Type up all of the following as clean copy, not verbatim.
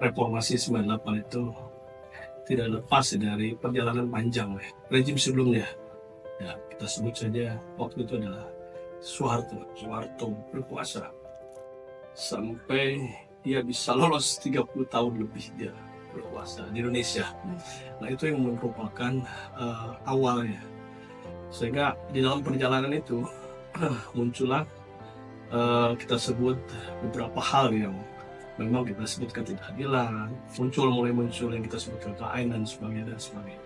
reformasi 98 itu tidak lepas dari perjalanan panjang rejim sebelumnya. Ya, kita sebut saja waktu itu adalah Soeharto berkuasa sampai dia bisa lolos 30 tahun lebih dia berkuasa di Indonesia. Nah, itu yang merupakan awalnya. Sehingga di dalam perjalanan itu muncullah kita sebut beberapa hal yang memang kita sebut ketidakadilan, mulai muncul yang kita sebut KKN dan sebagainya.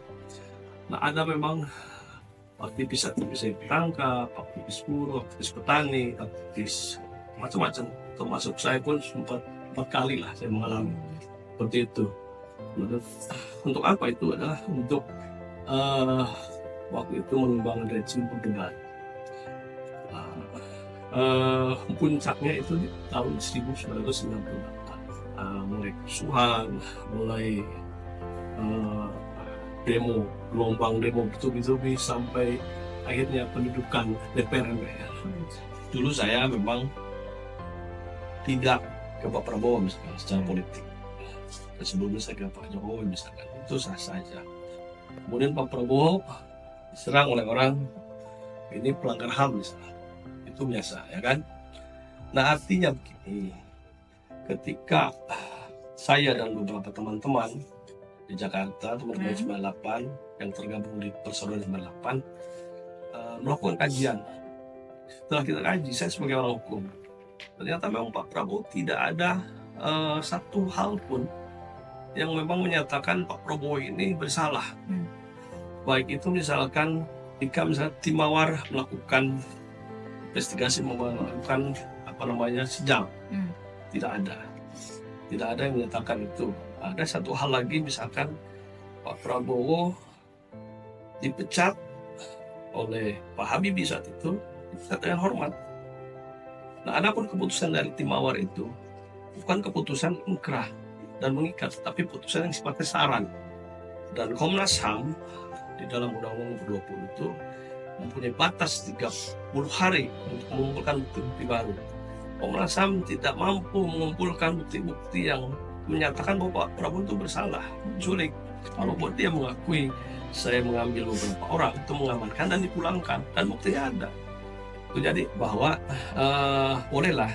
Nah, ada memang aktivis yang ditangkap, aktivis buruh, aktivis petani, aktivis macam-macam. Termasuk saya pun sempat 4 kali lah saya mengalami seperti itu. Untuk apa itu adalah untuk waktu itu mengembangkan rejim pendebat. Puncaknya itu di tahun 1998. Mulai kerusuhan, mulai demo, gelombang demo bertubi-tubi sampai akhirnya pendudukan DPR MPR. Dulu saya memang tidak ke Pak Prabowo misalkan secara politik. Sebelumnya saya ke Pak Jokowi misalkan, itu sah saja. Kemudian Pak Prabowo diserang oleh orang ini pelanggar HAM misalnya, itu biasa ya kan. Nah, artinya begini, ketika saya dan beberapa teman-teman di Jakarta, teman-teman 98 yang tergabung di Persaudaraan 98 melakukan kajian. Setelah kita kaji, saya sebagai orang hukum, ternyata memang Pak Prabowo tidak ada satu hal pun yang memang menyatakan Pak Prabowo ini bersalah. Baik itu misalkan jika misalnya tim Mawar melakukan investigasi, melakukan sidang, tidak ada yang menyatakan itu. Ada satu hal lagi, misalkan Pak Prabowo dipecat oleh Pak Habibie saat itu, dipecat dengan hormat. Nah, adapun keputusan dari tim Mawar itu bukan keputusan inkrah dan mengikat, tapi putusan yang sifatnya saran. Dan Komnas HAM di dalam Undang-Undang nomor 20 itu mempunyai batas 30 hari untuk mengumpulkan bukti-bukti baru. Komnas HAM tidak mampu mengumpulkan bukti-bukti yang menyatakan bahwa Pak Prabowo itu bersalah, menculik. Kalau buat dia mengakui, saya mengambil beberapa orang itu mengamankan dan dipulangkan, dan buktinya ada. Itu jadi bahwa bolehlah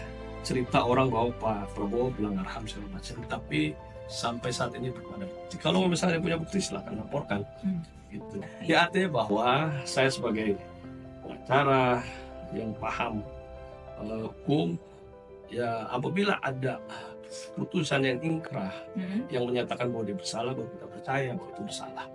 cerita orang bahwa Pak Prabowo melanggar HAM segala macam, tapi sampai saat ini belum ada bukti. Kalau misalnya punya bukti silakan laporkan. Gitu. Ya, artinya bahwa saya sebagai pengacara yang paham hukum, ya apabila ada putusan yang ingkrah yang menyatakan bahwa dia bersalah, bahwa kita percaya bahwa itu bersalah.